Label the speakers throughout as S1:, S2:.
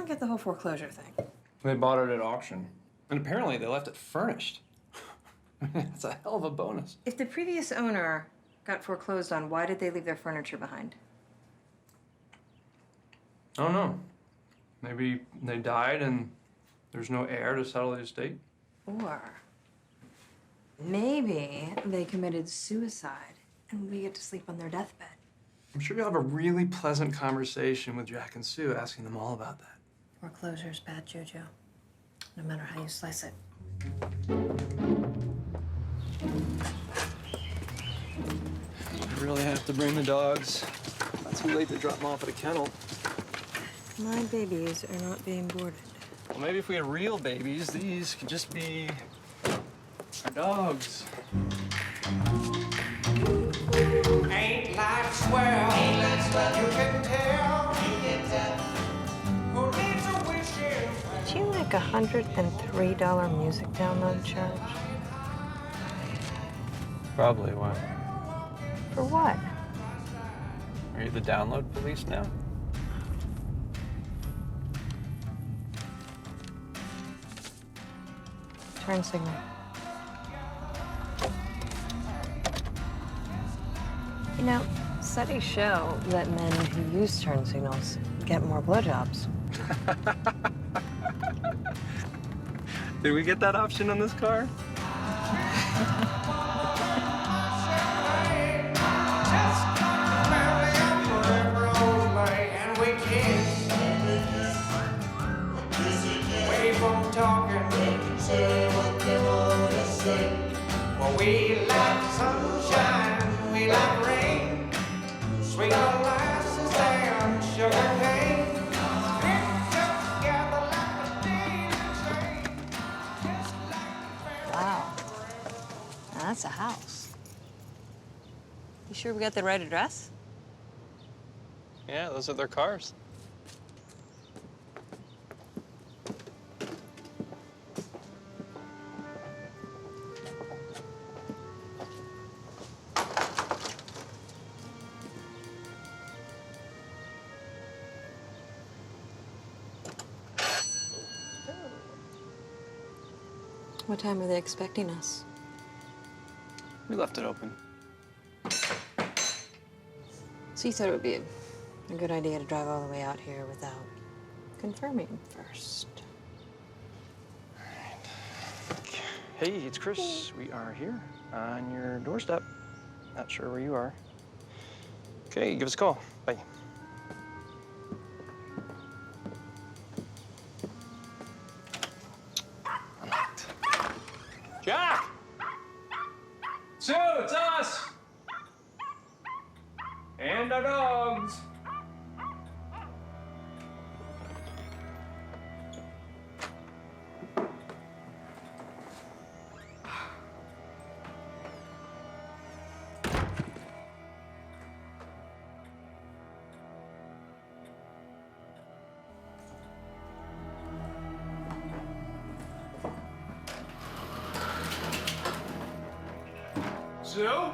S1: don't get the whole foreclosure thing.
S2: They bought it at auction. And apparently they left it furnished. It's a hell of a bonus.
S1: If the previous owner got foreclosed on, why did they leave their furniture behind?
S2: I don't know. Maybe they died and there's no heir to settle the estate.
S1: Or maybe they committed suicide and we get to sleep on their deathbed.
S2: I'm sure you'll have a really pleasant conversation with Jack and Sue, asking them all about that.
S1: Foreclosure's bad juju, no matter how you slice it.
S2: I really have to bring the dogs. Not too late to drop them off at a kennel.
S1: My babies are not being boarded.
S2: Well, maybe if we had real babies, these could just be our dogs.
S3: Ain't like swell, you can tell. Who needs a wishing?
S1: Did you like $103 music download charge?
S2: Probably. Why?
S1: For what?
S2: Are you the download police now?
S1: Turn signal. You know, studies show that men who use turn signals get more blowjobs.
S2: Did we get that option on this car?
S3: And we kiss. Wave on talking, say what they wanna say. Well, we like sunshine, we like rain, sweet molasses and sugar cane. Together like a daisy chain, just like
S1: Wow. Now that's a house. You sure we got the right address?
S2: Yeah, those are their cars.
S1: What time are they expecting us?
S2: We left it open.
S1: So you thought it would be a good idea to drive all the way out here without confirming first.
S2: Hey, it's Chris. We are here on your doorstep. Not sure where you are. Okay, give us a call. Bye. Unlocked. Jack! Sue, it's us! And our dogs. Sue?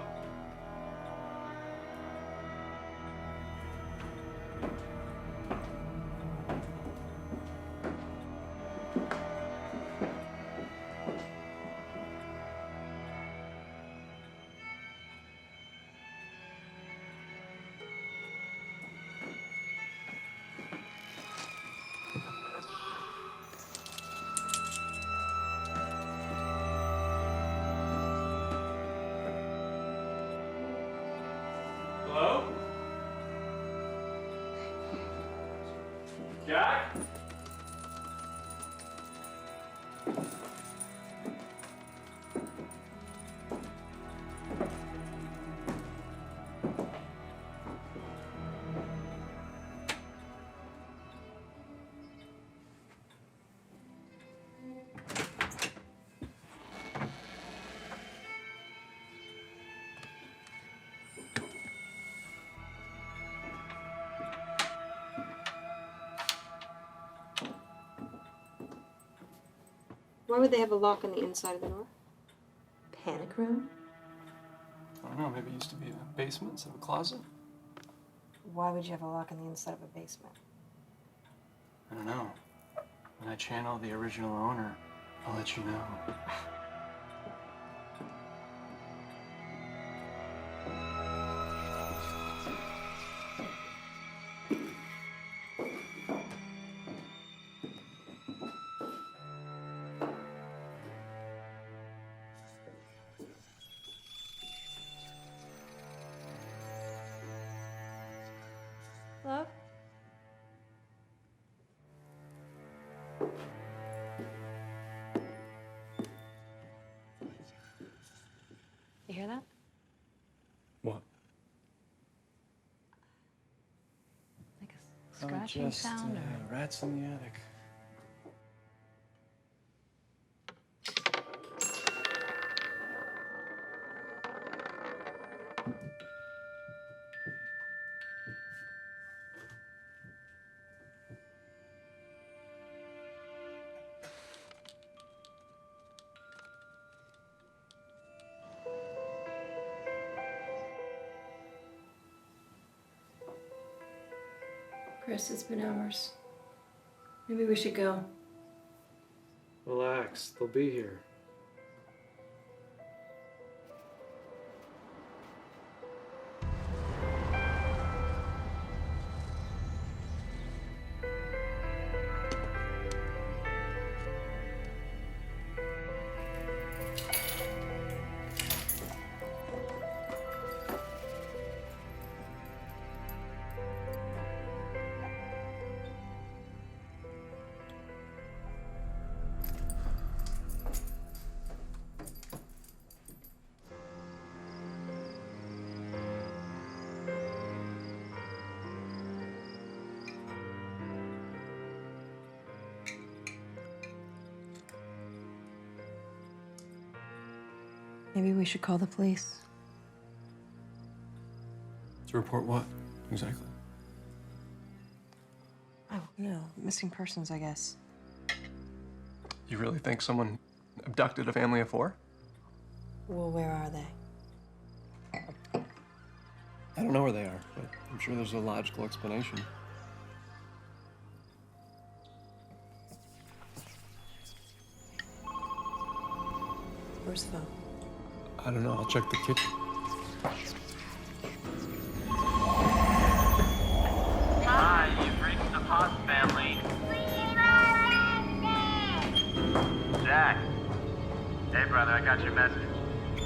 S2: Hello? Jack?
S1: Why would they have a lock on the inside of the door? Panic room?
S2: I don't know, maybe it used to be a basement instead of a closet.
S1: Why would you have a lock on the inside of a basement?
S2: I don't know. channel the original owner, I'll let you know.
S1: Love? You hear that?
S2: What?
S1: Like a scratching sound or...
S2: rats in the attic.
S1: Chris, it's been hours. Maybe we should go.
S2: Relax, they'll be here.
S1: Maybe we should call the police.
S2: To report what, exactly?
S1: Oh, no. Missing persons, I guess.
S2: You really think someone abducted a family of 4?
S1: Well, where are they?
S2: I don't know where they are, but I'm sure there's a logical explanation.
S1: Where's the phone?
S2: I don't know, I'll check the kitchen.
S4: Hi, you've reached the Potts family. Jack. Hey, brother, I got your message.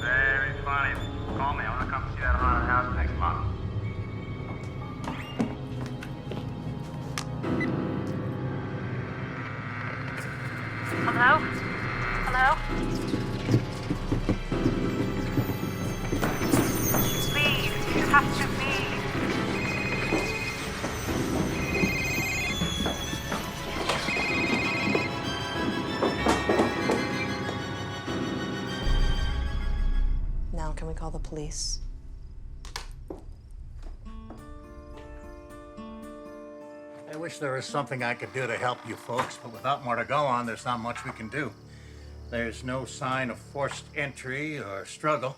S4: Very funny. Call me. I want to come see that haunted house next month.
S5: Hello? Hello? Please, you have to leave.
S1: Now, can we call the police?
S6: I wish there was something I could do to help you folks, but without more to go on, there's not much we can do. There's no sign of forced entry or struggle.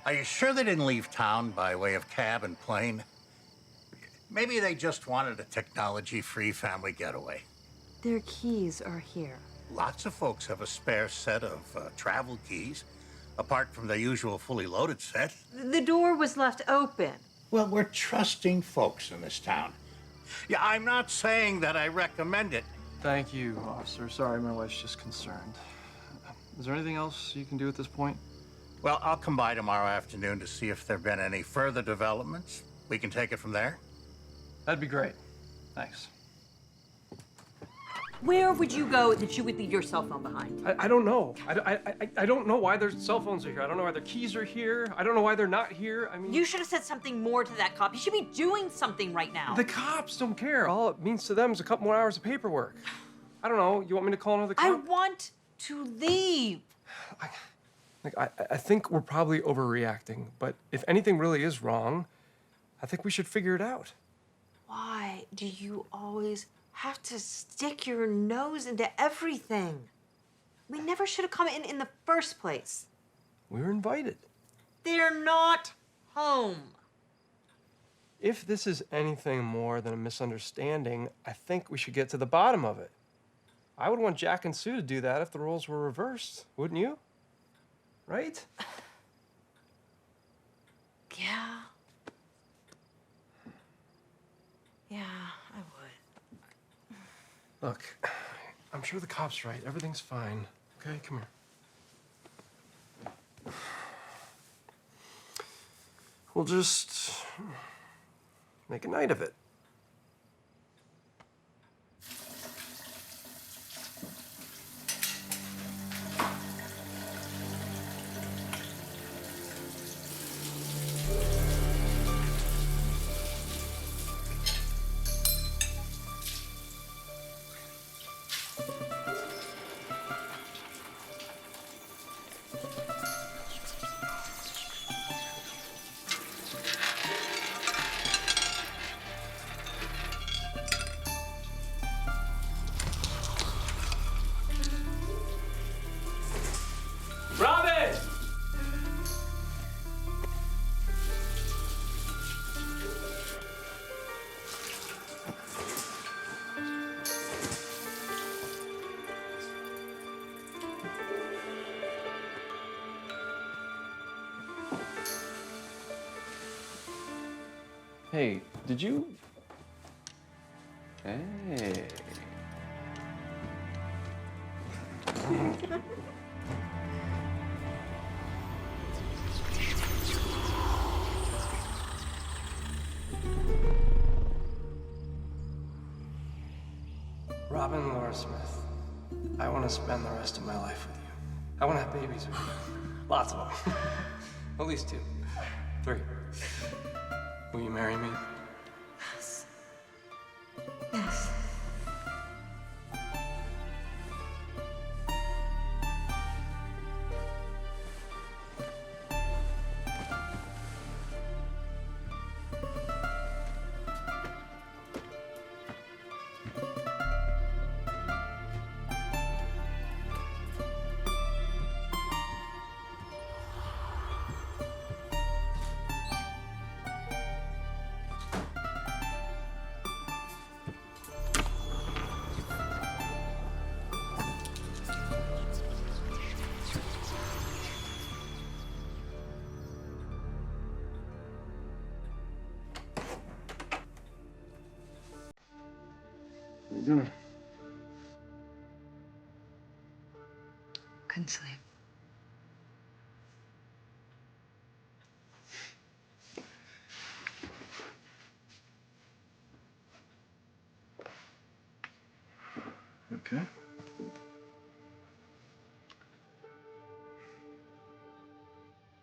S6: Are you sure they didn't leave town by way of cab and plane? Maybe they just wanted a technology-free family getaway.
S1: Their keys are here.
S6: Lots of folks have a spare set of travel keys, apart from the usual fully loaded set.
S7: The door was left open.
S6: Well, we're trusting folks in this town. Yeah, I'm not saying that I recommend it.
S2: Thank you, officer. Sorry, my wife's just concerned. Is there anything else you can do at this point?
S6: Well, I'll come by tomorrow afternoon to see if there have been any further developments. We can take it from there.
S2: That'd be great. Thanks.
S7: Where would you go that you would leave your cell phone behind?
S2: I don't know. I don't know why their cell phones are here. I don't know why their keys are here. I don't know why they're not here. I mean...
S7: You should have said something more to that cop. You should be doing something right now.
S2: The cops don't care. All it means to them is a couple more hours of paperwork. I don't know. You want me to call another cop?
S7: I want to leave.
S2: I think we're probably overreacting, but if anything really is wrong, I think we should figure it out.
S7: Why do you always have to stick your nose into everything? We never should have come in the first place.
S2: We were invited.
S7: They're not home.
S2: If this is anything more than a misunderstanding, I think we should get to the bottom of it. I would want Jack and Sue to do that if the roles were reversed, wouldn't you? Right?
S1: Yeah. Yeah, I would.
S2: Look, I'm sure the cop's right. Everything's fine. Okay, come here. We'll just make a night of it.
S3: Robin!
S2: Hey, did you... Hey. Robin Laura Smith, I want to spend the rest of my life with you. I want to have babies with you. Lots of them. At least 2. 3. Will you marry me?
S1: Yes. Yes.
S2: What are you doing?
S1: Couldn't sleep.
S2: Okay.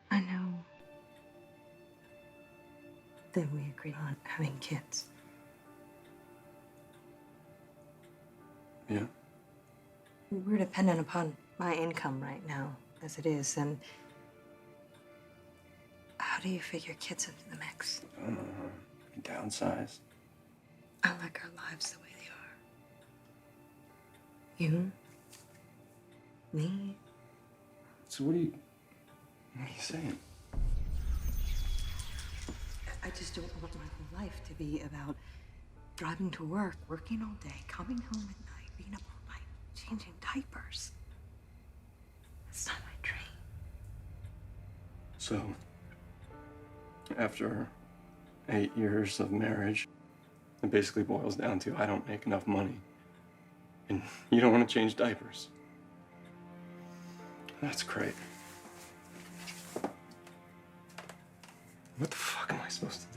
S1: I know that we agreed on having kids.
S2: Yeah?
S1: We're dependent upon my income right now, as it is, and how do you fit your kids into the mix?
S2: I don't know. Downsize.
S1: I like our lives the way they are. You, me.
S2: So what are you saying?
S1: I just don't want my whole life to be about driving to work, working all day, coming home at night, being up all night, changing diapers. That's not my dream.
S2: So, after 8 years of marriage, it basically boils down to I don't make enough money. And you don't want to change diapers. That's great. What the fuck am I supposed to do?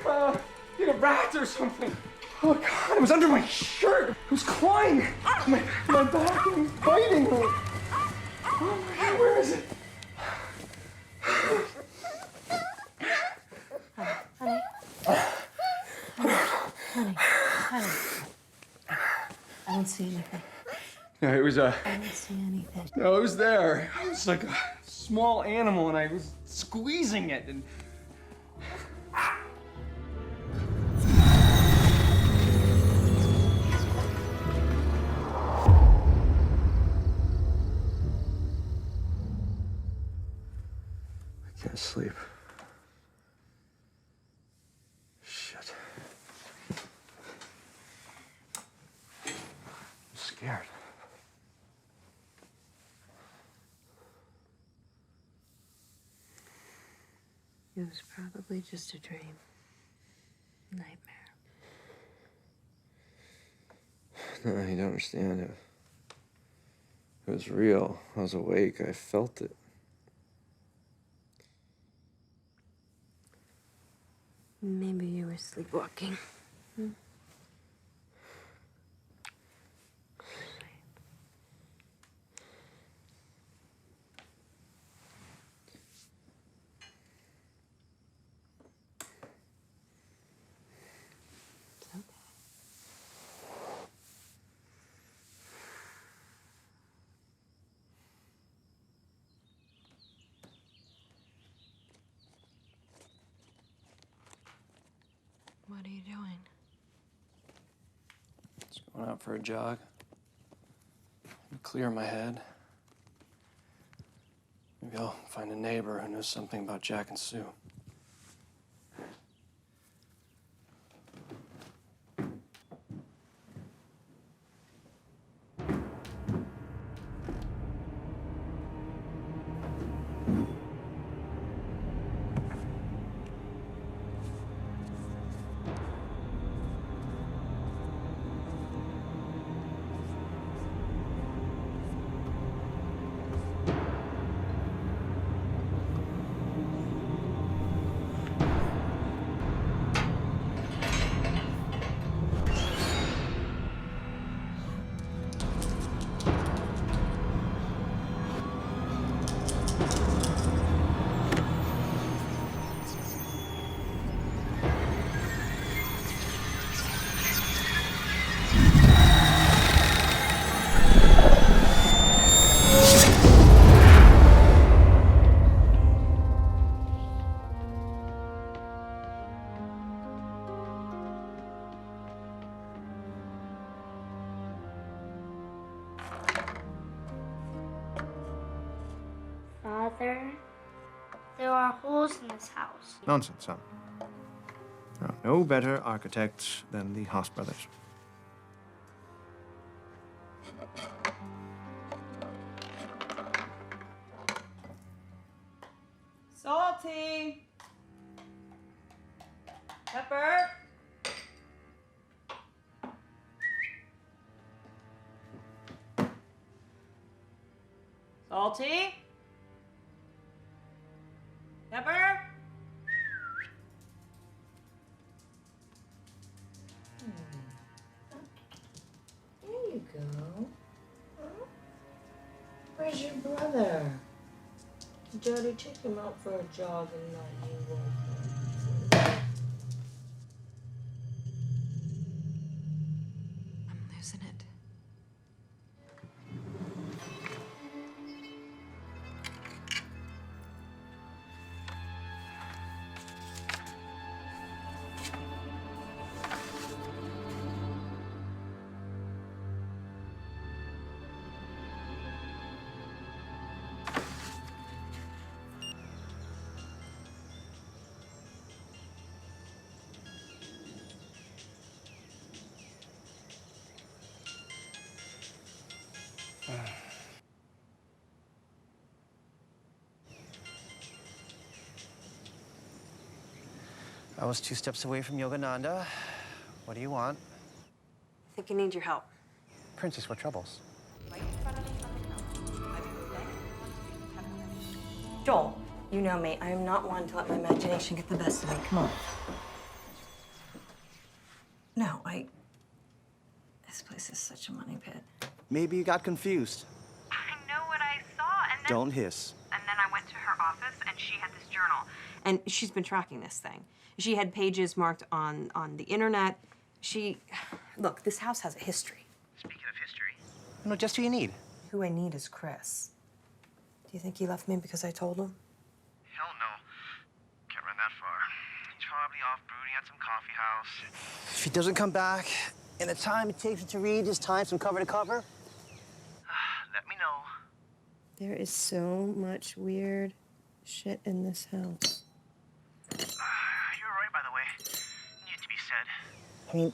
S2: like a rat or something. Oh God, it was under my shirt. It was clawing my back and biting me. Oh my God, where is it?
S7: Honey. I don't see anything.
S2: Yeah, it was
S7: I don't see anything.
S2: No, it was there. It was like a small animal, and I was squeezing it, and I can't sleep. Shit. I'm scared.
S7: It was probably just a dream. Nightmare.
S2: No, you don't understand it. It was real. I was awake. I felt it.
S7: Maybe you were sleepwalking. What are you doing?
S2: Just going out for a jog. Clear my head. Maybe I'll find a neighbor who knows something about Jack and Sue.
S8: Father, there are holes in this house.
S9: Nonsense, son. There are no better architects than the Haas brothers.
S10: Salty. Pepper. Salty. Pepper.
S1: There you go. Where's your brother? Daddy, take him out for a jog and not you won't.
S7: I'm losing it.
S9: I was 2 steps away from Yogananda. What do you want?
S7: I think I need your help.
S9: Princess, what troubles?
S1: Joel, you know me. I am not one to let my imagination get the best of me. Come on. No, This place is such a money pit.
S9: Maybe you got confused.
S5: I know what I saw, and then...
S9: Don't hiss.
S5: And then I went to her office, and she had this journal.
S7: And she's been tracking this thing. She had pages marked on the internet. Look, this house has a history.
S4: Speaking of history,
S9: No, just who you need.
S7: Who I need is Chris. Do you think he left me because I told him?
S4: hell no. Can't run that far. He's probably off brooding at some coffee house.
S9: If he doesn't come back in the time it takes him to read his Times from cover to cover,
S4: Let me know.
S7: There is so much weird shit in this house.
S4: You're right, by the way. Needs to be said.
S9: I mean,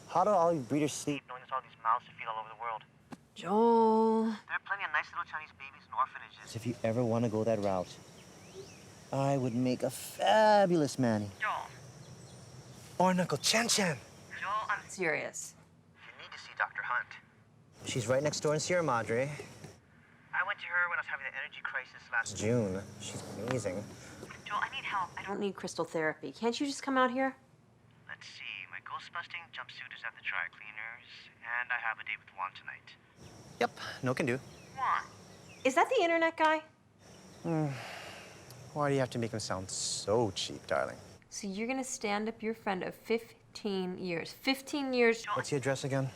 S9: how do all you breeders sleep knowing there's all these mouths to feed all over the world?
S7: Joel.
S4: There are plenty of nice little Chinese babies in orphanages.
S9: If you ever want to go that route, I would make a fabulous Manny.
S5: Joel.
S9: Or an Uncle Chen Chen.
S5: Joel, I'm
S7: Serious.
S4: You need to see Dr. Hunt.
S9: She's right next door in Sierra Madre.
S4: I went to her when I was having an energy crisis last
S9: June. She's amazing.
S5: Joel, I need help.
S7: I don't need crystal therapy. Can't you just come out here?
S4: Let's see. My ghost-busting jumpsuit is at the dry cleaners, and I have a date with Juan tonight.
S9: Yep, no can do.
S5: Juan.
S7: Is that the internet guy?
S9: Why do you have to make him sound so cheap, darling?
S7: So you're gonna stand up your friend of 15 years. 15 years.
S9: What's the address again?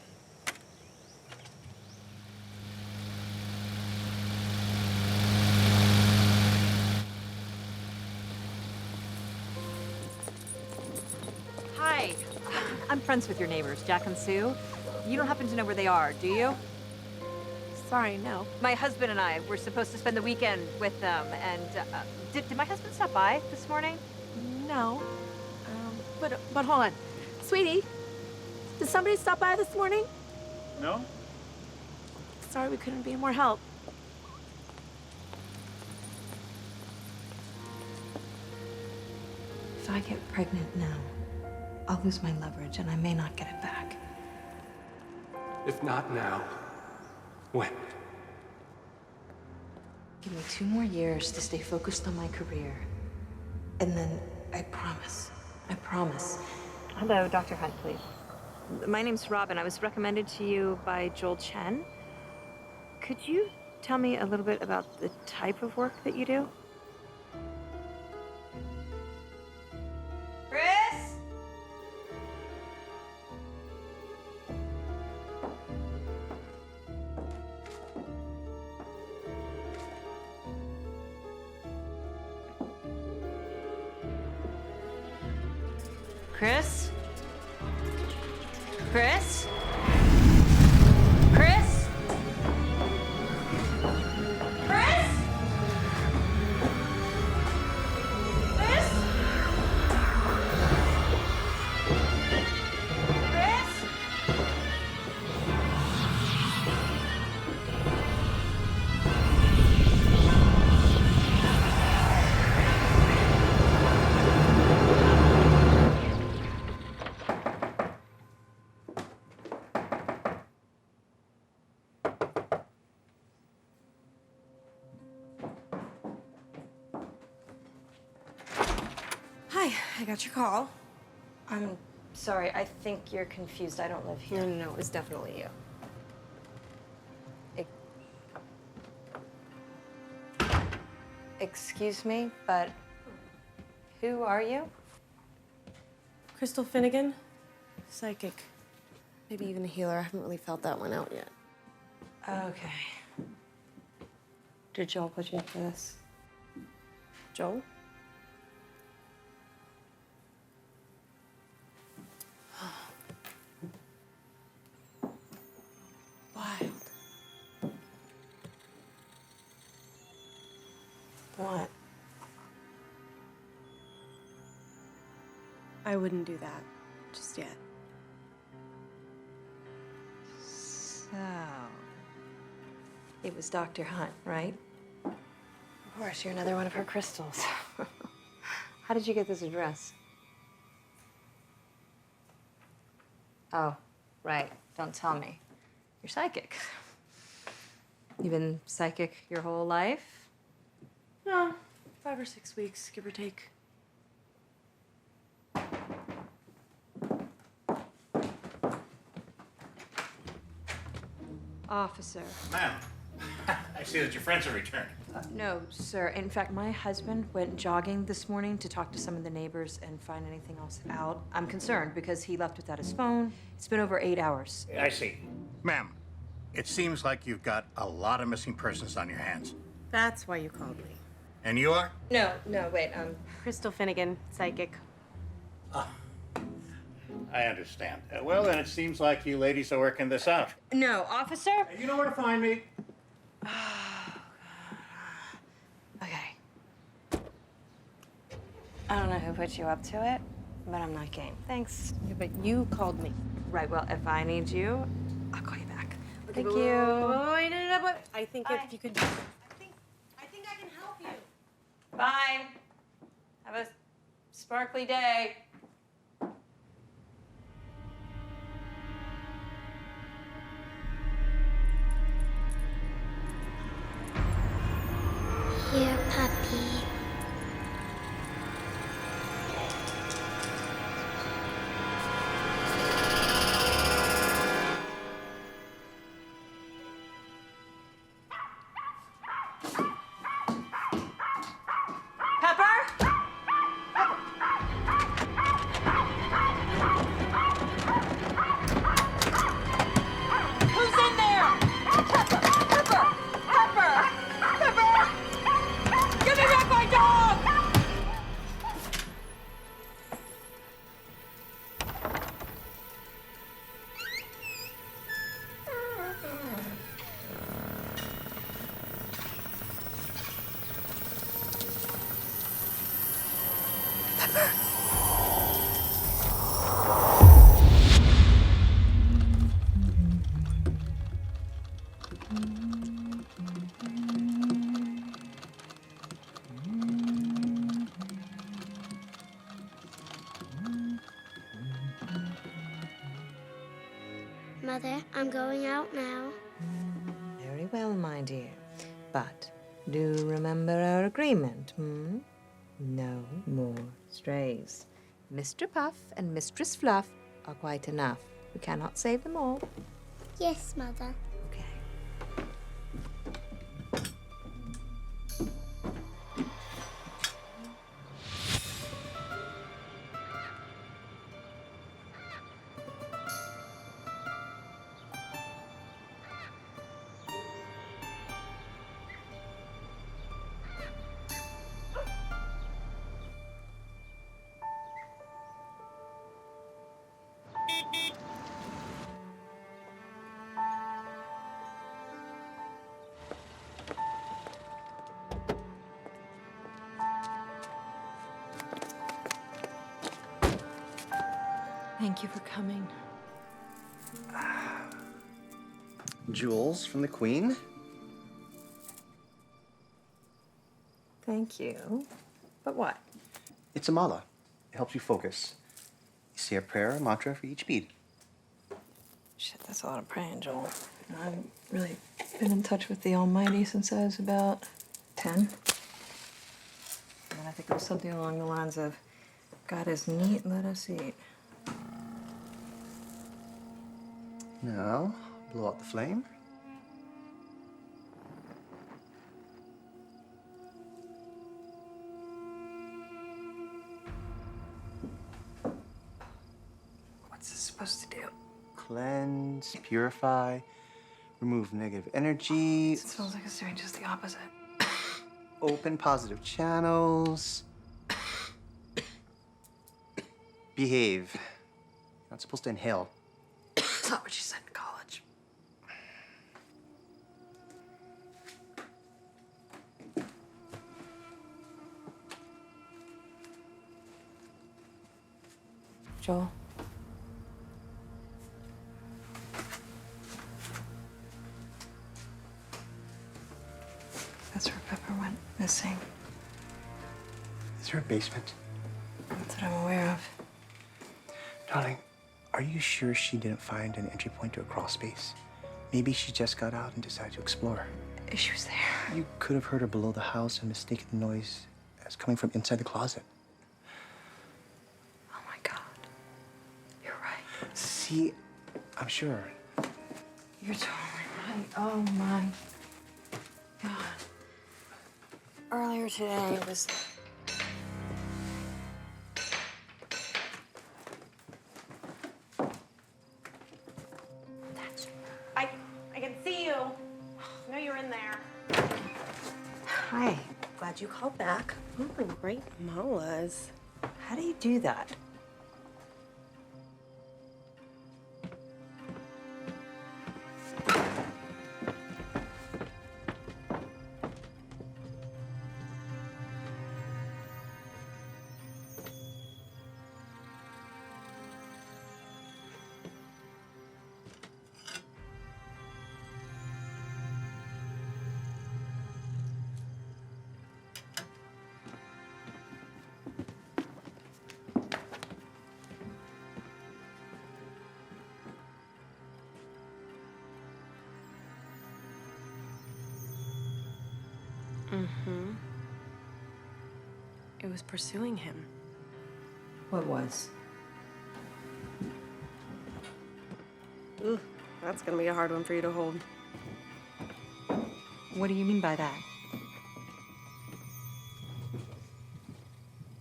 S7: Hi. I'm friends with your neighbors, Jack and Sue. You don't happen to know where they are, do you?
S11: Sorry, no.
S7: My husband and I were supposed to spend the weekend with them, and did my husband stop by this morning?
S11: No. But hold on. Sweetie, did somebody stop by this morning?
S12: No?
S11: Sorry we couldn't be more help.
S1: If I get pregnant now, I'll lose my leverage and I may not get it back.
S2: If not now, when?
S1: Give me 2 more years to stay focused on my career. And then I promise.
S7: Hello, Dr. Hunt, please. My name's Robin. I was recommended to you by Joel Chen. Could you tell me a little bit about the type of work that you do?
S10: Chris?
S7: Chris? Chris? Chris?
S10: Chris? Chris? Chris?
S11: Hi, I got your call.
S7: I'm sorry. I think you're confused. I don't live here.
S11: No, it's definitely you.
S7: Excuse me, but who are you?
S11: Crystal Finnegan, psychic. Maybe even a healer. I haven't really felt that one out yet.
S7: Okay. Did Joel put you up for this?
S11: Joel? Wild.
S7: What?
S11: I wouldn't do that just yet.
S7: So, it was Dr. Hunt, right? Of course, you're another one of her crystals. How did you get this address? Oh, right. Don't tell me. You're psychic. You've been psychic your whole life?
S11: No, 5 or 6 weeks, give or take.
S7: Officer.
S6: Ma'am, I see that your friends have returned.
S7: No, sir. In fact, my husband went jogging this morning to talk to some of the neighbors and find anything else out. I'm concerned because he left without his phone. It's been over 8 hours.
S6: I see. Ma'am, it seems like you've got a lot of missing persons on your hands.
S11: That's why you called me.
S6: And you are?
S7: No, wait,
S11: Crystal Finnegan, psychic.
S6: I understand. Well, then it seems like you ladies are working this out.
S7: No, officer?
S6: You know where to find me.
S7: Okay. I don't know who put you up to it, but I'm not game. Thanks.
S11: Yeah, but you called me.
S7: Right, well, if I need you, I'll call you back.
S11: Okay,
S7: Thank
S11: but
S7: you.
S11: wait, no, I think
S7: Bye.
S11: if you could... I think I can help you.
S7: Bye. Have a sparkly day.
S8: Here, puppy.
S7: Pepper? Who's in there? Pepper! Give me back my dog!
S8: Mother, I'm going out now.
S7: Very well, my dear. But do remember our agreement, hmm? No more strays. Mr. Puff and Mistress Fluff are quite enough. We cannot save them all.
S8: Yes, Mother.
S7: Okay. Thank you for coming.
S9: Jewels from the Queen.
S7: Thank you. But what?
S9: It's a mala. It helps you focus. You say a prayer or mantra for each bead.
S7: Shit, that's a lot of praying, Joel. I haven't really been in touch with the Almighty since I was about 10. And I think it was something along the lines of, God is neat, let us eat.
S9: Now, blow out the flame.
S7: What's this supposed to do?
S9: Cleanse, purify, remove negative energy.
S7: It smells like it's doing just the opposite.
S9: Open positive channels. Behave. You're not supposed to inhale.
S7: That's not what she said in college. Joel? That's where Pepper went missing.
S9: Is there a basement?
S7: Not that I'm aware of.
S9: Darling, are you sure she didn't find an entry point to a crawl space? Maybe she just got out and decided to explore.
S7: She was there.
S9: You could have heard her below the house and mistaken the noise as coming from inside the closet.
S7: Oh my God. You're right.
S9: See, I'm sure.
S7: You're totally right. Oh my God. Earlier today was.
S11: I can see you. I know you're in there.
S1: Hi. Glad you called back.
S11: Oh, my great molas.
S1: How do you do that?
S11: Mm-hmm. It was pursuing him.
S1: What was?
S11: Ooh, that's gonna be a hard one for you to hold.
S1: What do you mean by that?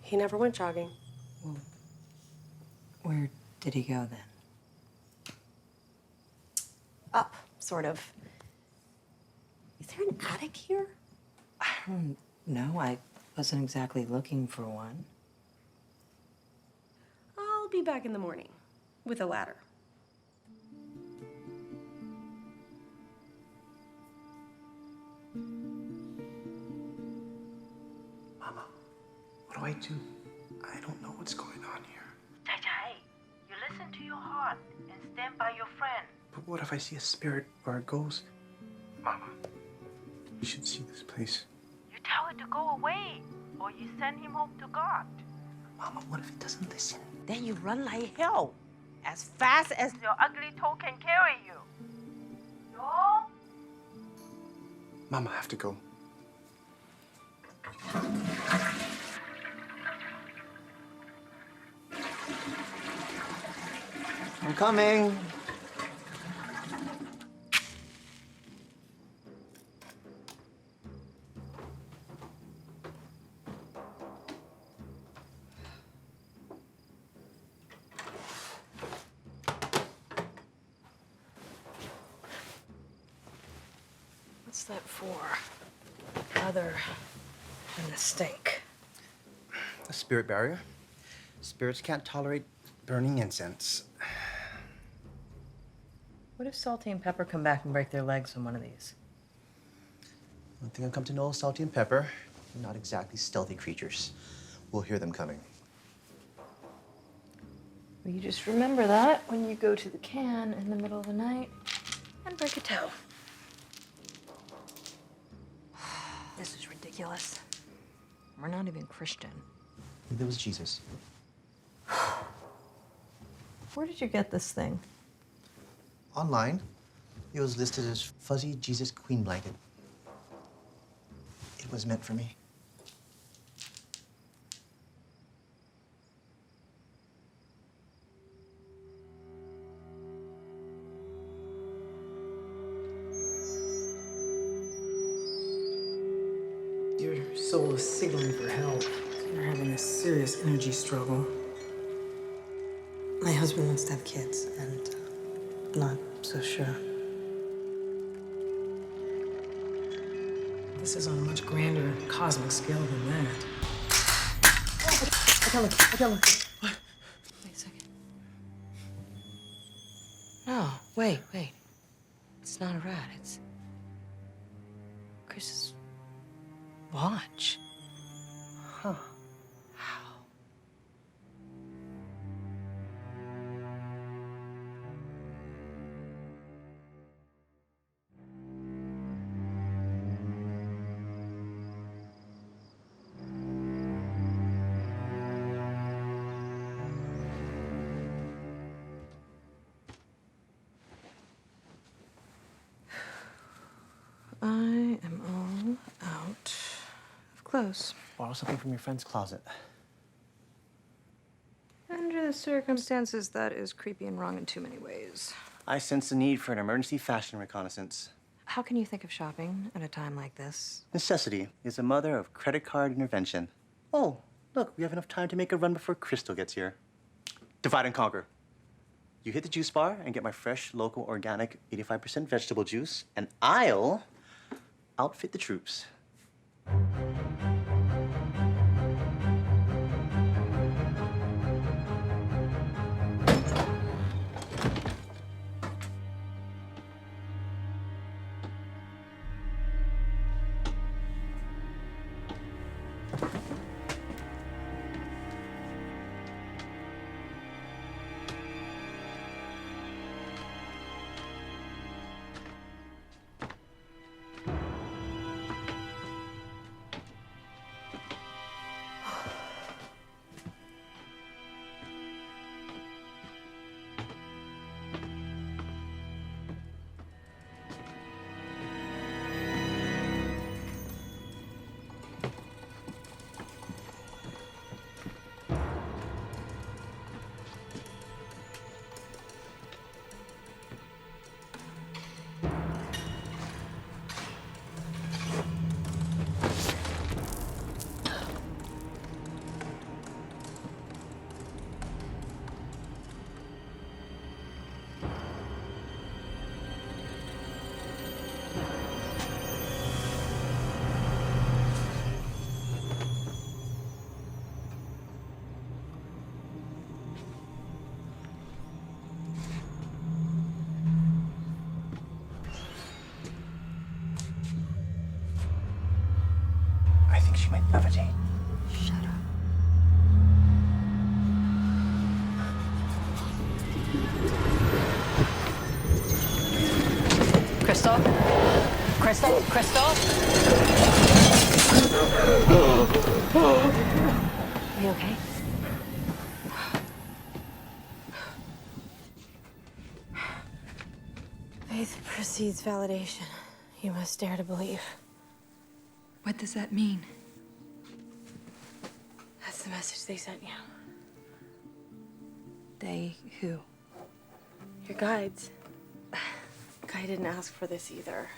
S11: He never went jogging.
S1: Well, where did he go then?
S11: Up, sort of. Is there an attic here?
S1: I don't know. I wasn't exactly looking for one.
S11: I'll be back in the morning with a ladder.
S9: Mama, what do I do? I don't know what's going on here.
S10: Jai, you listen to your heart and stand by your friend.
S9: But what if I see a spirit or a ghost? Mama, you should see this place.
S10: You tell it to go away, or you send him home to God.
S9: Mama, what if it doesn't listen?
S10: Then you run like hell, as fast as your ugly toe can carry you. No?
S9: Mama, I have to go. I'm coming.
S1: What's that for? Other than the steak.
S9: A spirit barrier. Spirits can't tolerate burning incense.
S1: What if Salty and Pepper come back and break their legs on one of these?
S9: One thing I've come to know is Salty and Pepper. They're not exactly stealthy creatures. We'll hear them coming.
S1: Well, you just remember that when you go to the can in the middle of the night and break a toe. This is ridiculous. We're not even Christian.
S9: There was Jesus.
S1: Where did you get this thing?
S9: Online, it was listed as Fuzzy Jesus Queen Blanket. It was meant for me.
S12: Your soul is signaling for help. You're having a serious energy struggle.
S1: My husband wants to have kids, and I'm not so sure.
S12: This is on a much grander cosmic scale than that.
S1: I can't look. What? Wait a second. No, wait. It's not a rat, it's Chris's watch.
S9: Huh.
S1: How? I am all out of clothes.
S9: Borrow something from your friend's closet.
S1: Under the circumstances, that is creepy and wrong in too many ways.
S9: I sense the need for an emergency fashion reconnaissance.
S7: How can you think of shopping at a time like this?
S9: Necessity is the mother of credit card intervention. Oh, look, we have enough time to make a run before Crystal gets here. Divide and conquer. You hit the juice bar and get my fresh, local, organic, 85% vegetable juice, and I'll outfit the troops. I think she might levitate.
S7: Shut up. Crystal? Crystal? Crystal? Are you okay?
S11: Faith precedes validation. You must dare to believe.
S1: What does that mean?
S11: That's the message they sent you.
S7: They who?
S11: Your guides. Guy didn't ask for this either.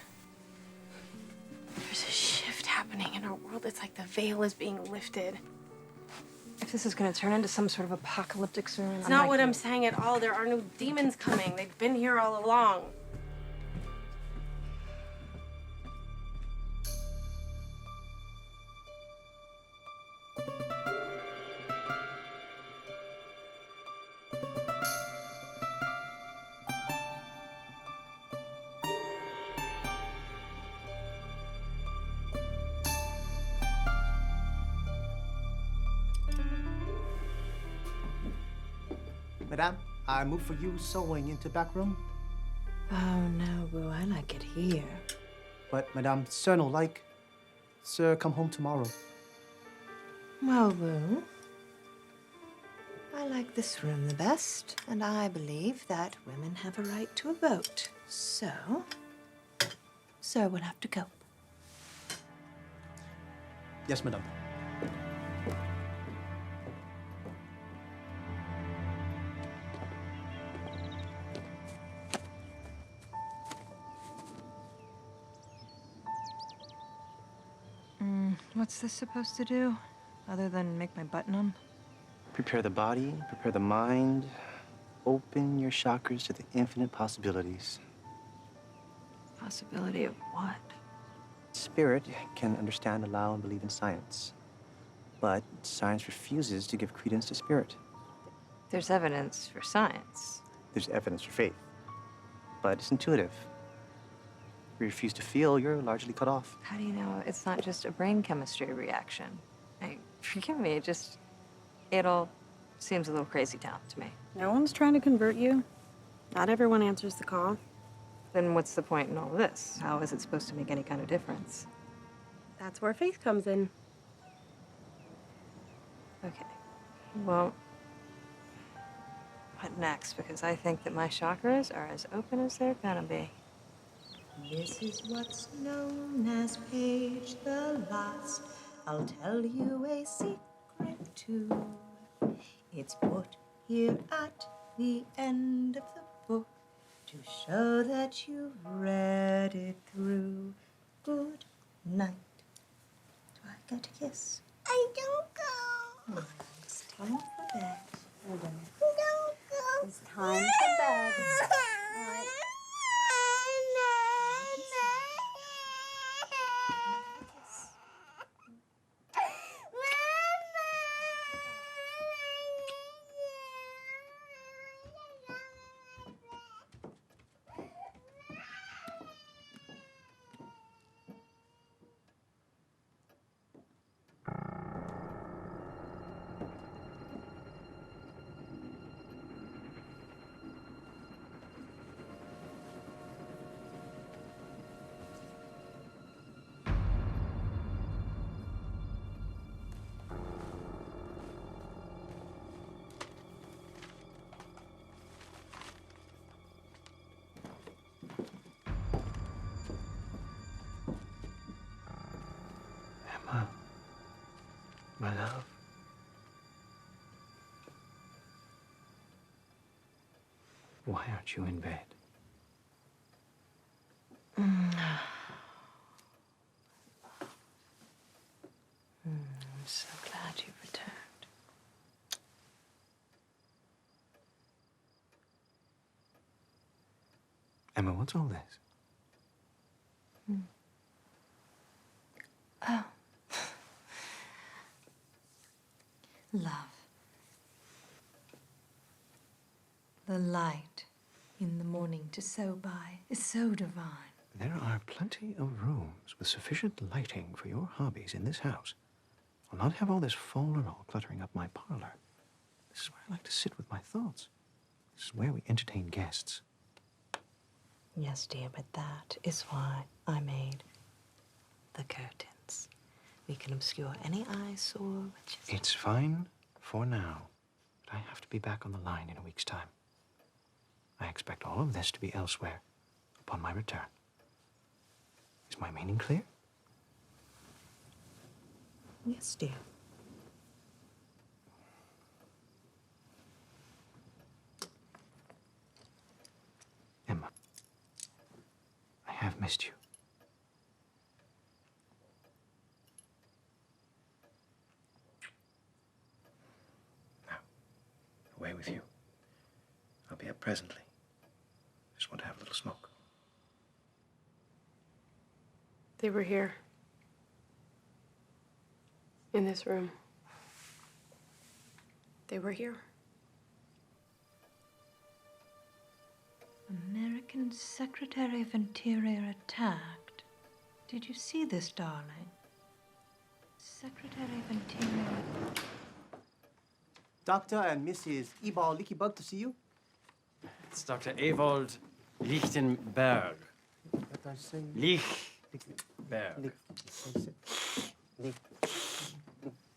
S11: There's a shift happening in our world. It's like the veil is being lifted.
S7: If this is gonna turn into some sort of apocalyptic sermon,
S11: It's not what I'm saying at all. There are no demons coming. They've been here all along.
S9: Madame, I move for you sewing into back room.
S7: Oh no, boo, I like it here.
S9: But Madame, sir no like. Sir come home tomorrow.
S7: Well, boo, I like this room the best, and I believe that women have a right to a vote. So, sir will have to go.
S9: Yes, Madame.
S7: What's this supposed to do, other than make my butt numb?
S9: Prepare the body, prepare the mind. Open your chakras to the infinite possibilities.
S7: Possibility of what?
S9: Spirit can understand, allow, and believe in science. But science refuses to give credence to spirit.
S7: There's evidence for science.
S9: There's evidence for faith. But it's intuitive. If you refuse to feel, you're largely cut off.
S7: How do you know it's not just a brain chemistry reaction? Forgive me, it all seems a little crazy town to me.
S11: No one's trying to convert you. Not everyone answers the call.
S7: Then what's the point in all this? How is it supposed to make any kind of difference?
S11: That's where faith comes in.
S7: Okay, well, what next? Because I think that my chakras are as open as they're gonna be.
S13: This is what's known as page the last. I'll tell you a secret too. It's put here at the end of the book to show that you've read it through. Good night. Do I get a kiss? I don't go. Oh, it's time for bed. Hold on. Don't go. It's time for bed. All right.
S2: My love. Why aren't you in bed?
S7: I'm so glad you've returned.
S2: Emma, what's all this?
S1: Oh. Love. The light in the morning to sew by is so divine.
S2: There are plenty of rooms with sufficient lighting for your hobbies in this house. I'll not have all this fol-de-rol cluttering up my parlor. This is where I like to sit with my thoughts. This is where we entertain guests.
S7: Yes, dear, but that is why I made the curtains. We can obscure any eyesore, which is...
S2: It's fine for now, but I have to be back on the line in a week's time. I expect all of this to be elsewhere upon my return. Is my meaning clear?
S7: Yes, dear.
S2: Emma, I have missed you. Now, away with you. I'll be up presently. Just want to have a little smoke.
S11: They were here. In this room. They were here.
S1: American Secretary of Interior attacked. Did you see this, darling? Secretary of Interior.
S9: Dr. and Mrs. Ebal Lickybug to see you.
S14: It's Dr. Ewald Lichtenberg.
S9: What I say?
S14: Lichtenberg.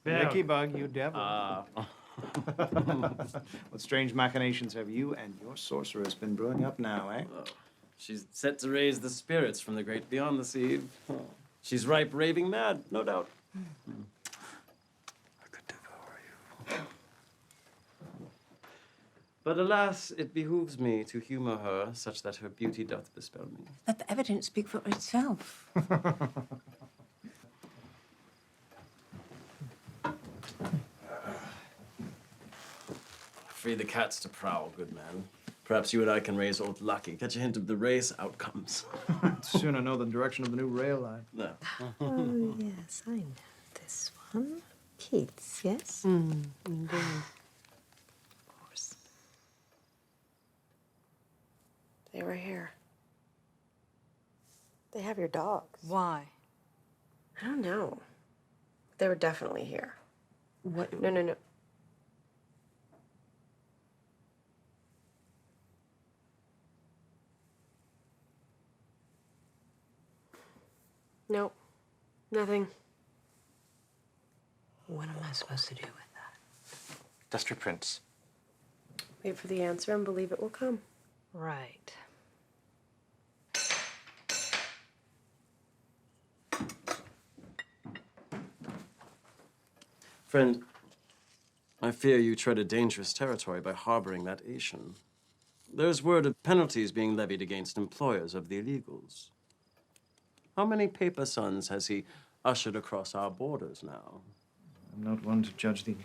S15: Lickybug, you devil. What strange machinations have you and your sorceress been brewing up now, eh?
S14: Oh, she's set to raise the spirits from the great beyond the sea. Oh, she's ripe raving mad, no doubt. I could devour you. But alas, it behooves me to humor her, such that her beauty doth bespell me.
S10: Let the evidence speak for itself.
S14: Free the cats to prowl, good man. Perhaps you and I can raise old Lucky, catch a hint of the race outcomes.
S15: Sooner know the direction of the new rail line.
S14: No.
S7: Oh, yes, I know this one. Keats, yes? Indeed. Of course.
S11: They were here. They have your dogs.
S1: Why?
S11: I don't know. They were definitely here.
S7: What?
S11: No. Nope. Nothing.
S7: What am I supposed to do with that?
S9: Dust your prints.
S11: Wait for the answer and believe it will come.
S7: Right.
S14: Friend, I fear you tread a dangerous territory by harboring that Asian. There's word of penalties being levied against employers of the illegals. How many paper sons has he ushered across our borders now?
S15: I'm not one to judge the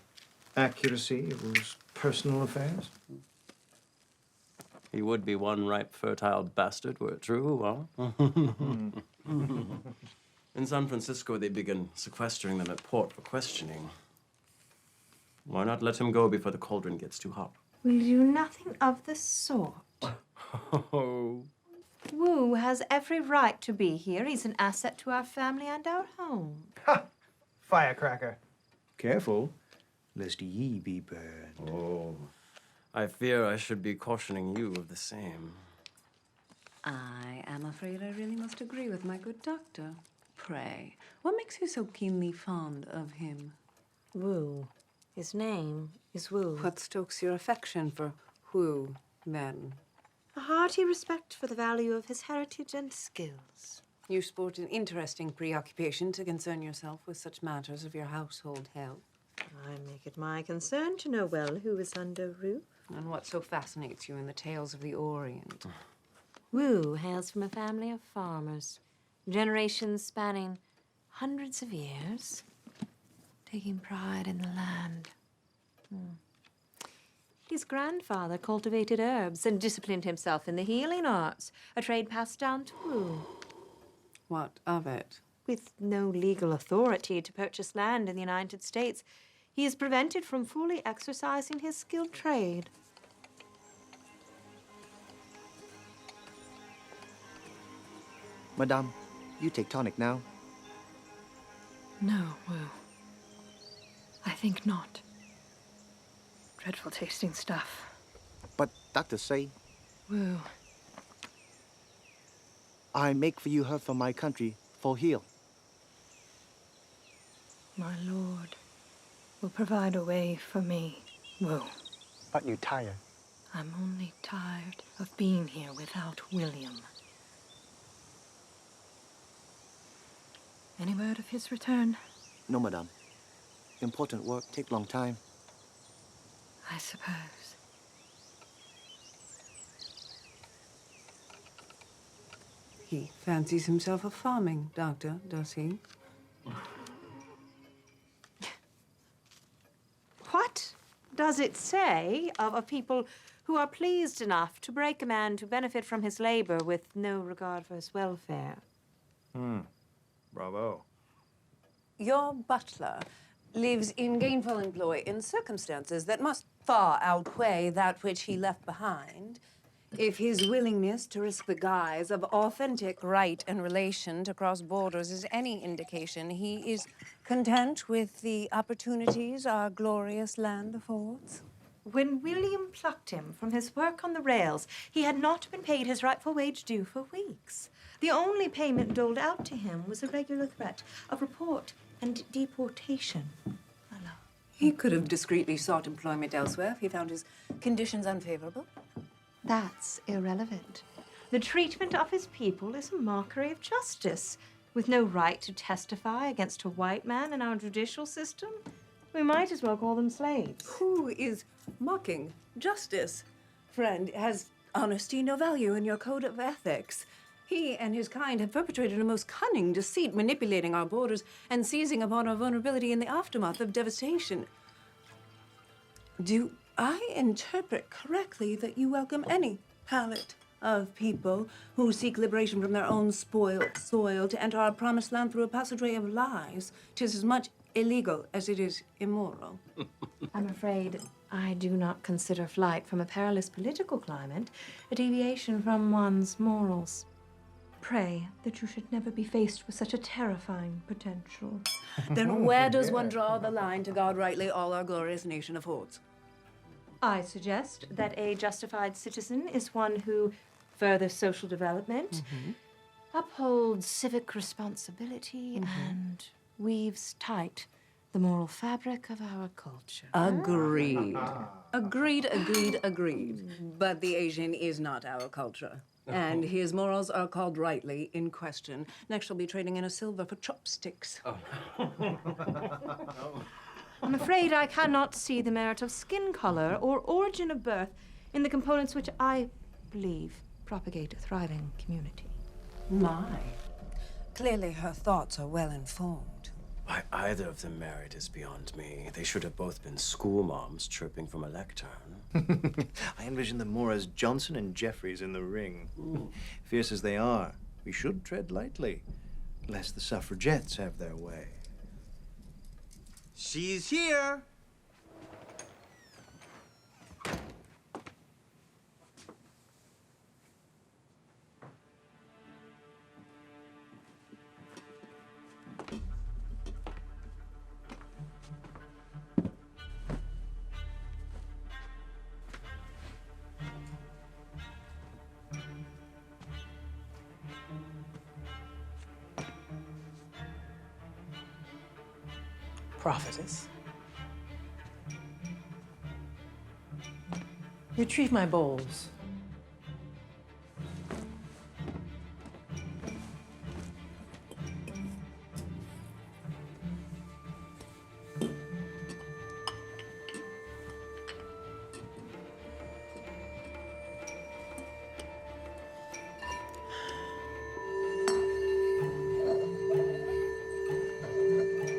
S15: accuracy of those personal affairs.
S14: He would be one ripe, fertile bastard, were it true, huh? In San Francisco, they begin sequestering them at port for questioning. Why not let him go before the cauldron gets too hot?
S13: We'll do nothing of the sort.
S14: Oh.
S13: Wu has every right to be here. He's an asset to our family and our home.
S15: Firecracker. Careful, lest ye be burned.
S14: Oh. I fear I should be cautioning you of the same.
S16: I am afraid I really must agree with my good doctor. Pray, what makes you so keenly fond of him?
S13: Wu. His name is Wu.
S16: What stokes your affection for Wu, then?
S13: A hearty respect for the value of his heritage and skills.
S16: You sport an interesting preoccupation to concern yourself with such matters of your household health.
S13: I make it my concern to know well who is under roof.
S16: And what so fascinates you in the tales of the Orient?
S13: Wu hails from a family of farmers, generations spanning hundreds of years, taking pride in the land. His grandfather cultivated herbs and disciplined himself in the healing arts, a trade passed down to Wu.
S16: What of it?
S13: With no legal authority to purchase land in the United States, he is prevented from fully exercising his skilled trade.
S9: Madame, you take tonic now.
S1: No, Wu. I think not. Dreadful tasting stuff.
S9: But doctors say
S1: Wu.
S9: I make for you herb from my country for heal.
S1: My lord will provide a way for me, Wu.
S9: But you tired.
S1: I'm only tired of being here without William. Any word of his return?
S9: No, madame. Important work take long time.
S1: I suppose.
S16: He fancies himself a farming doctor, does he?
S13: What does it say of a people who are pleased enough to break a man to benefit from his labor with no regard for his welfare?
S15: Bravo.
S16: Your butler lives in gainful employ in circumstances that must far outweigh that which he left behind. If his willingness to risk the guise of authentic right and relation to cross borders is any indication, he is content with the opportunities our glorious land affords.
S13: When William plucked him from his work on the rails, he had not been paid his rightful wage due for weeks. The only payment doled out to him was a regular threat of report and deportation.
S16: He could have discreetly sought employment elsewhere if he found his conditions unfavorable.
S13: That's irrelevant. The treatment of his people is a mockery of justice. With no right to testify against a white man in our judicial system, we might as well call them slaves.
S16: Who is mocking justice? Friend, has honesty no value in your code of ethics? He and his kind have perpetrated a most cunning deceit, manipulating our borders and seizing upon our vulnerability in the aftermath of devastation. Do I interpret correctly that you welcome any palette of people who seek liberation from their own spoiled soil to enter our promised land through a passageway of lies? 'Tis as much illegal as it is immoral.
S13: I'm afraid I do not consider flight from a perilous political climate a deviation from one's morals. Pray that you should never be faced with such a terrifying potential.
S16: Then where does one draw the line to guard rightly all our glorious nation affords?
S13: I suggest that a justified citizen is one who furthers social development, upholds civic responsibility, and weaves tight the moral fabric of our culture.
S16: Agreed. Agreed. But the Asian is not our culture. And his morals are called rightly in question. Next, she'll be trading in a silver for chopsticks.
S13: I'm afraid I cannot see the merit of skin color or origin of birth in the components which I
S1: believe, propagate a thriving community.
S16: My. Clearly her thoughts are well informed.
S14: Why either of them married is beyond me. They should have both been school moms chirping from a lectern.
S15: I envision them more as Johnson and Jeffries in the ring. Fierce as they are, we should tread lightly, lest the suffragettes have their way.
S9: She's here.
S12: Prophetess. Retrieve my bowls.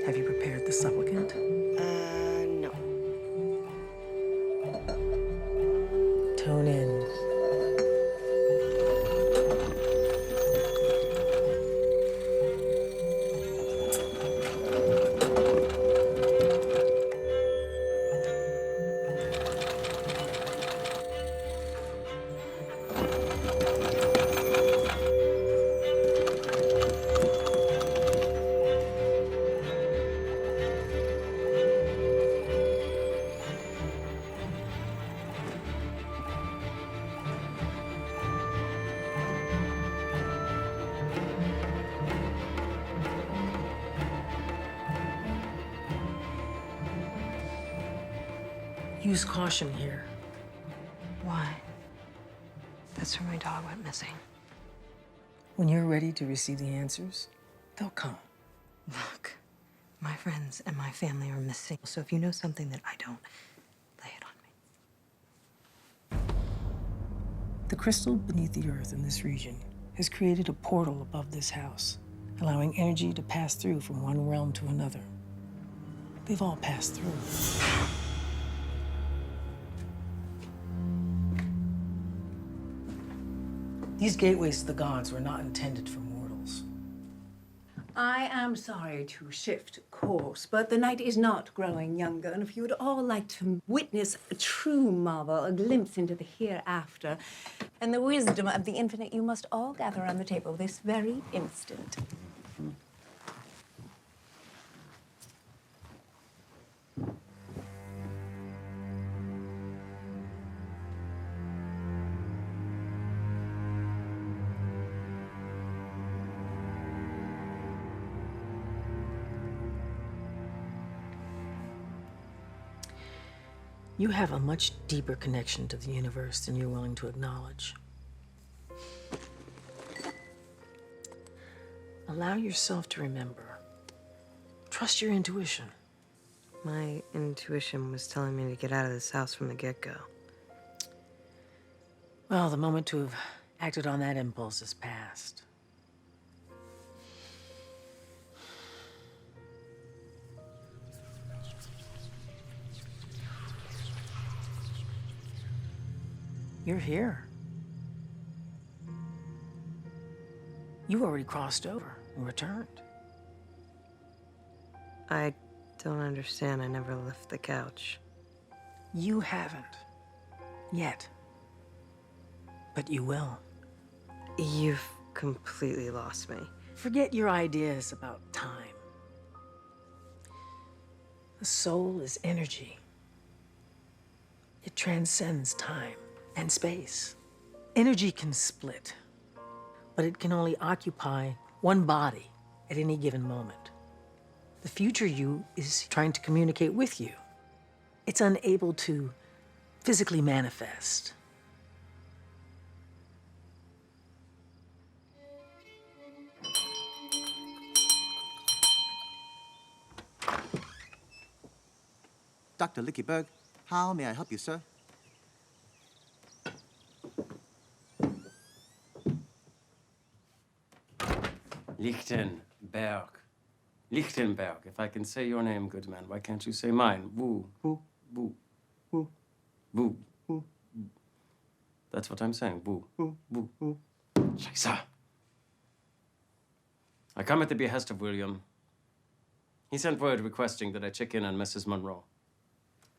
S12: Have you prepared the supplicant?
S11: No.
S12: Tone in. Use caution here.
S1: Why? That's where my dog went missing.
S12: When you're ready to receive the answers, they'll come.
S1: Look, my friends and my family are missing. So if you know something that I don't, lay it on me.
S12: The crystal beneath the earth in this region has created a portal above this house, allowing energy to pass through from one realm to another. They've all passed through. These gateways to the gods were not intended for mortals.
S16: I am sorry to shift course, but the night is not growing younger, and if you would all like to witness a true marvel, a glimpse into the hereafter, and the wisdom of the infinite, you must all gather around the table this very instant.
S12: You have a much deeper connection to the universe than you're willing to acknowledge. Allow yourself to remember. Trust your intuition.
S1: My intuition was telling me to get out of this house from the get-go.
S12: Well, the moment to have acted on that impulse is past. You're here. You already crossed over and returned.
S1: I don't understand. I never left the couch.
S12: You haven't. Yet. But you will.
S1: You've completely lost me.
S12: Forget your ideas about time. The soul is energy. It transcends time and space. Energy can split, but it can only occupy one body at any given moment. The future you is trying to communicate with you. It's unable to physically manifest.
S9: Dr. Lickyberg, how may I help you, sir?
S14: Lichtenberg. Lichtenberg. If I can say your name, good man, why can't you say mine? Woo.
S9: Woo.
S14: Woo.
S9: Woo.
S14: Woo.
S9: Woo.
S14: That's what I'm saying. Woo.
S9: Woo.
S14: Woo.
S9: Woo.
S14: Scheiße. I come at the behest of William. He sent word requesting that I check in on Mrs. Monroe.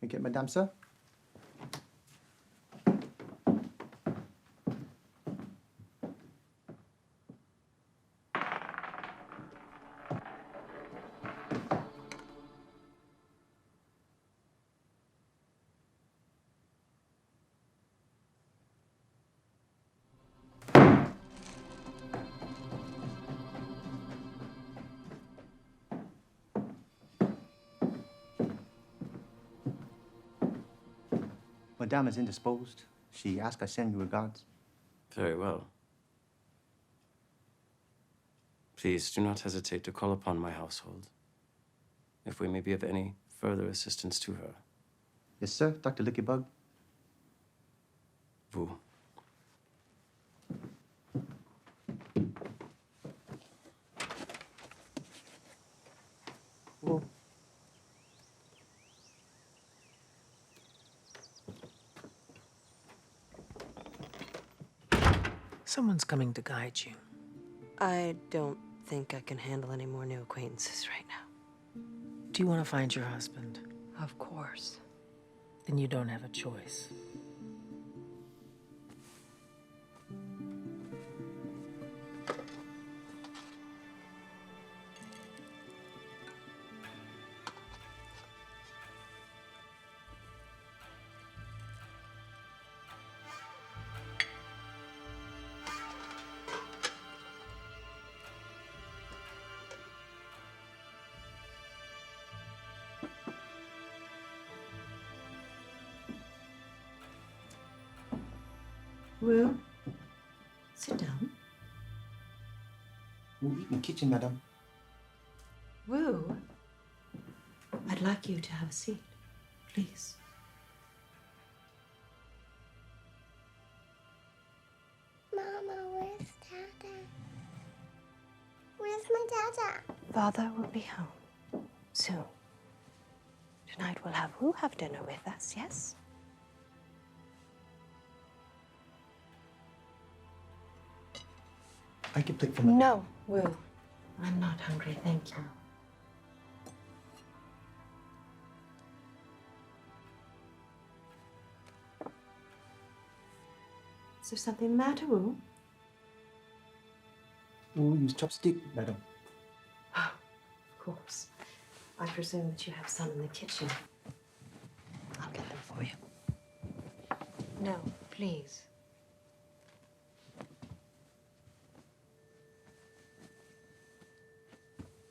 S9: Okay, madame, sir. Madame is indisposed. She asked I send you regards.
S14: Very well. Please do not hesitate to call upon my household if we may be of any further assistance to her.
S9: Yes, sir, Dr. Lickybug.
S14: Woo.
S9: Woo.
S12: Someone's coming to guide you.
S1: I don't think I can handle any more new acquaintances right now.
S12: Do you want to find your husband?
S1: Of course.
S12: Then you don't have a choice.
S1: Will, sit down.
S9: We'll eat in the kitchen, madame.
S1: Wu, I'd like you to have a seat, please.
S8: Mama, where's Dada? Where's my Dada?
S1: Father will be home soon. Tonight we'll have Wu have dinner with us, yes?
S9: I can plate for my...
S1: No, Wu. I'm not hungry, thank you. Is there something the matter, Wu?
S9: We'll use chopstick, madam.
S1: Oh, of course. I presume that you have some in the kitchen. I'll get them for you. No, please.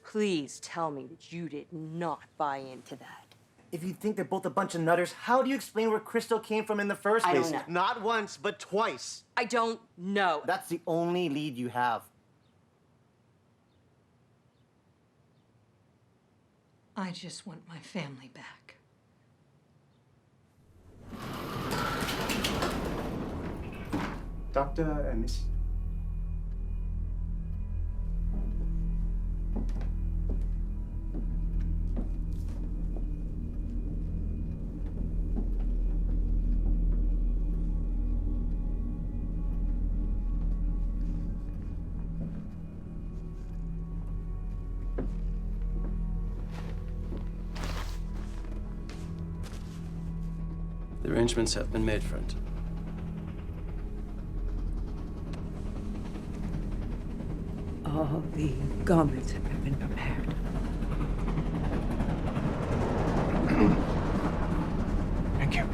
S1: Please tell me that you did not buy into that.
S9: If you think they're both a bunch of nutters, how do you explain where Crystal came from in the first
S1: I
S9: place?
S1: don't know.
S9: Not once, but twice.
S1: I don't know.
S9: That's the only lead you have.
S1: I just want my family back.
S9: Doctor and Miss...
S14: The arrangements have been made, friend.
S16: All the garments have been prepared.
S15: Thank you.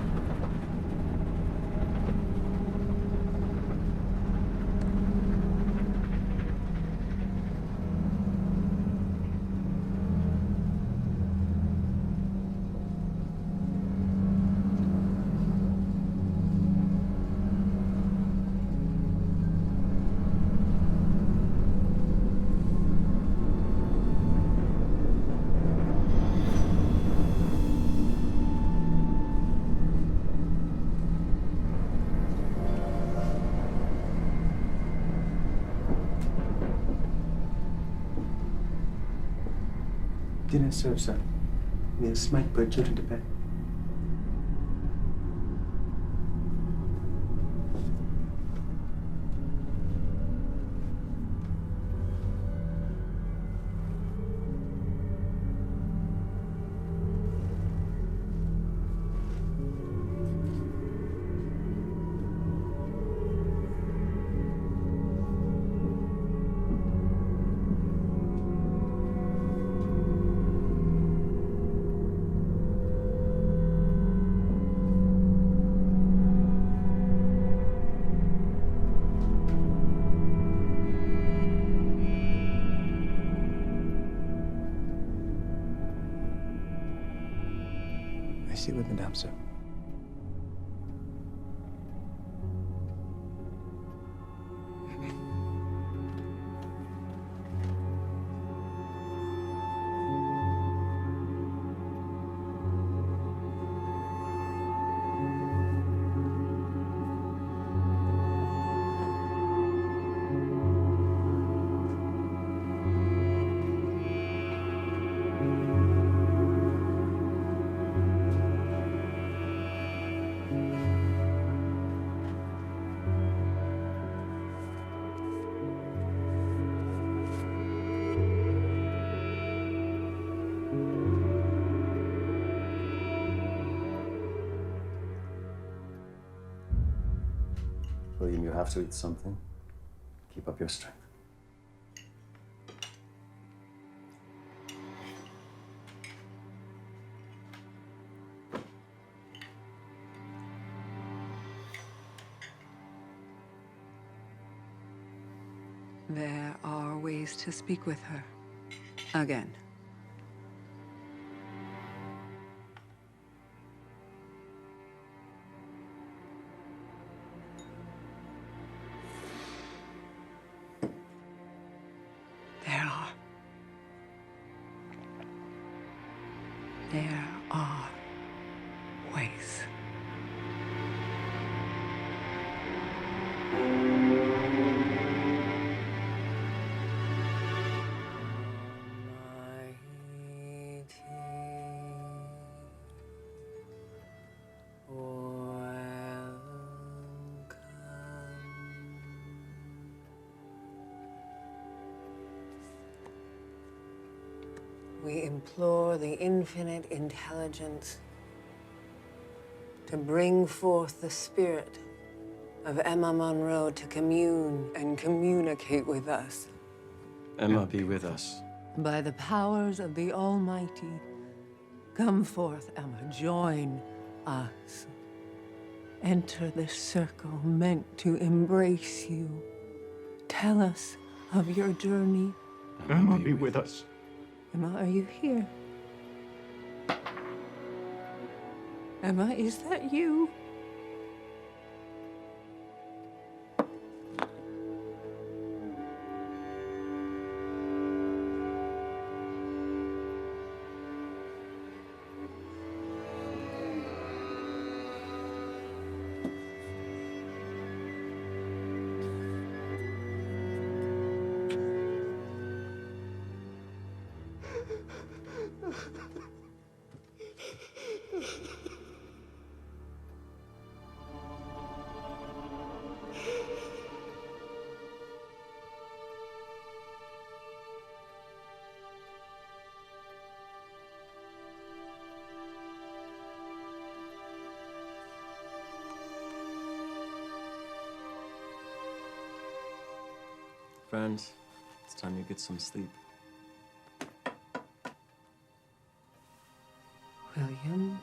S9: Dinner served, sir. Yes, might put children to bed.
S15: I sit with Madame, sir.
S14: William, you have to eat something. Keep up your strength.
S16: There are ways to speak with her. Again. There are ways. We implore the infinite intelligence to bring forth the spirit of Emma Monroe to commune and communicate with us.
S14: Emma, be with us.
S16: By the powers of the Almighty, come forth, Emma, join us. Enter the circle meant to embrace you. Tell us of your journey.
S15: Emma, be with us.
S16: Emma, are you here? Emma, is that you?
S14: Friends, it's time you get some sleep.
S16: William,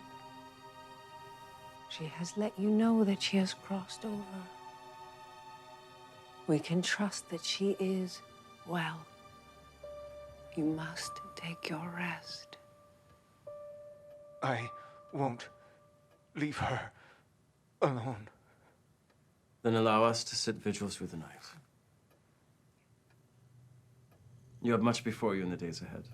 S16: she has let you know that she has crossed over. We can trust that she is well. You must take your rest.
S15: I won't leave her alone.
S14: Then allow us to sit vigil through the night. You have much before you in the days ahead.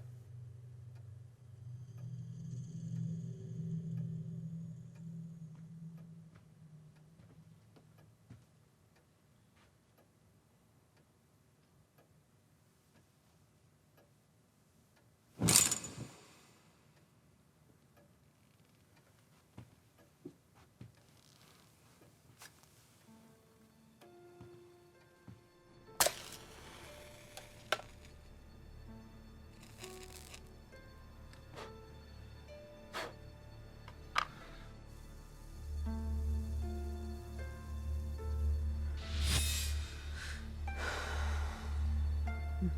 S1: You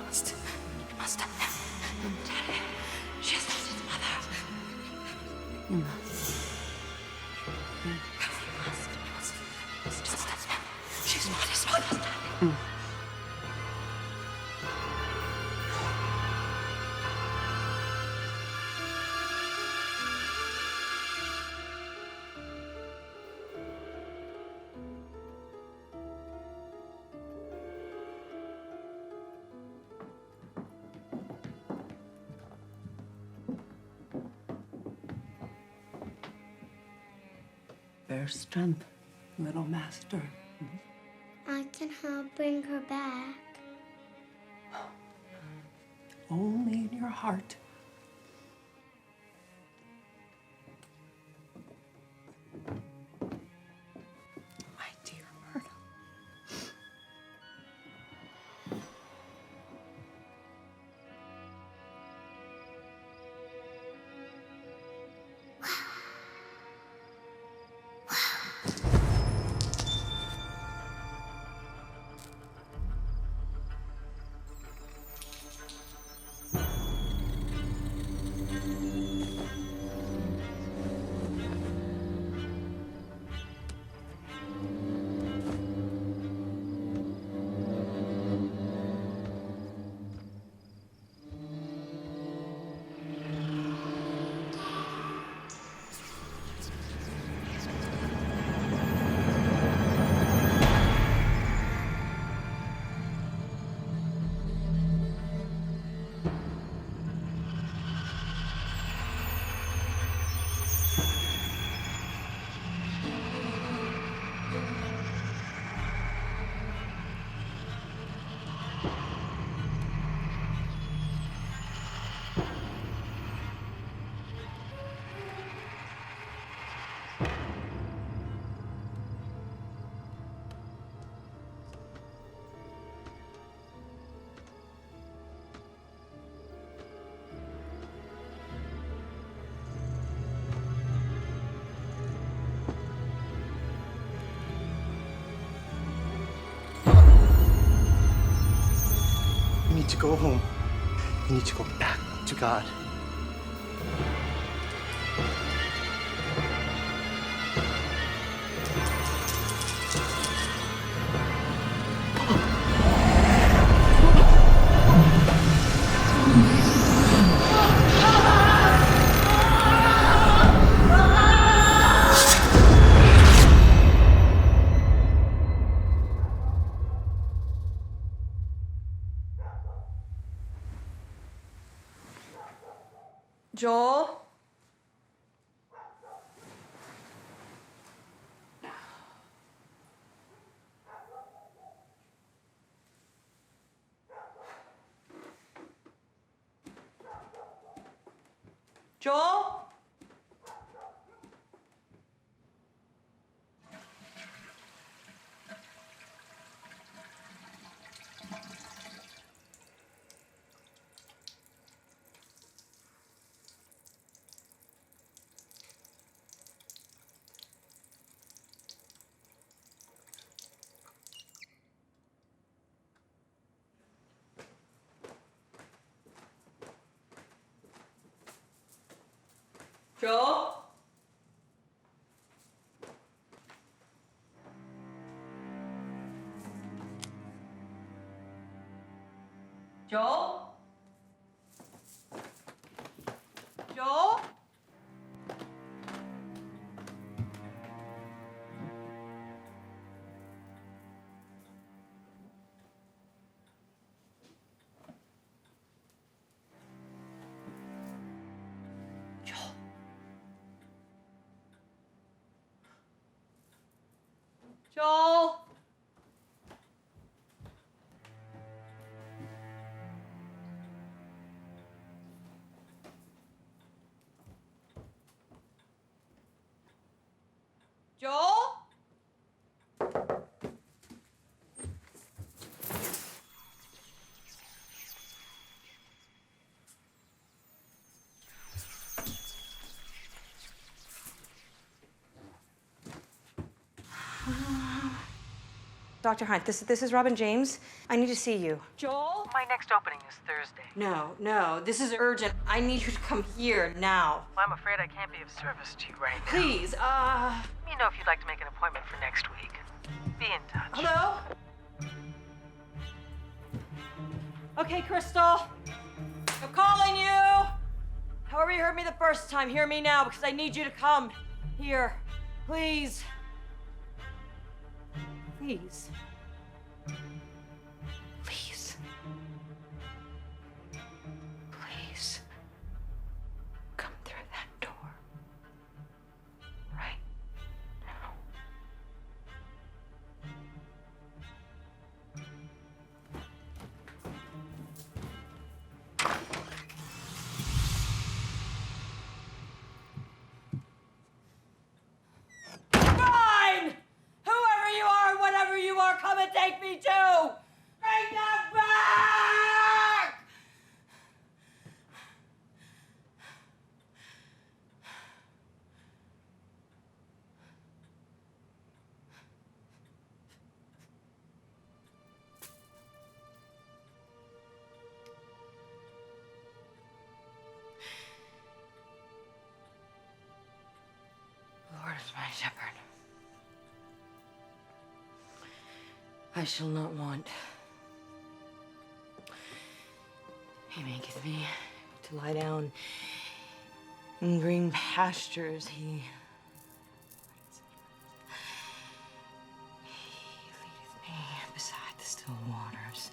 S1: must. You must tell him. Tell him. She has lost his mother. You must tell him. She's not his mother.
S16: Bear strength, little master.
S8: I can help bring her back.
S16: Only in your heart. My dear Myrtle.
S9: You need to go home. You need to go back to God.
S1: Joel? Joel? Joel? Joel? Joel? Joel? Joel?
S7: Dr. Hunt, this is Robin James. I need to see you.
S12: Joel? My next opening is Thursday.
S7: No, this is urgent. I need you to come here now.
S12: Well, I'm afraid I can't be of service to you right now.
S7: Please,
S12: Let me know if you'd like to make an appointment for next week. Be in touch.
S7: Hello? Okay, Crystal. I'm calling you. However you heard me the first time, hear me now because I need you to come here. Please. Please. Please. Please. Come through that door. Right now. Fine! Whoever you are, whatever you are, come and take me too! Bring them back! Lord is my shepherd. I shall not want. He maketh me to lie down in green pastures. He leadeth me beside the still waters.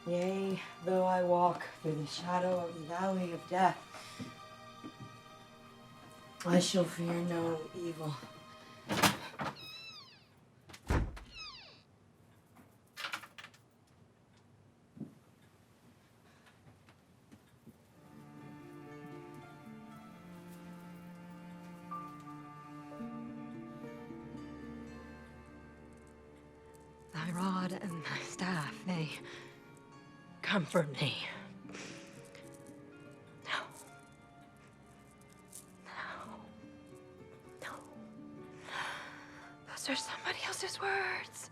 S7: Yea, though I walk through the shadow of the valley of death, I shall fear no evil. Thy rod and thy staff, they comfort me. No. Those are somebody else's words.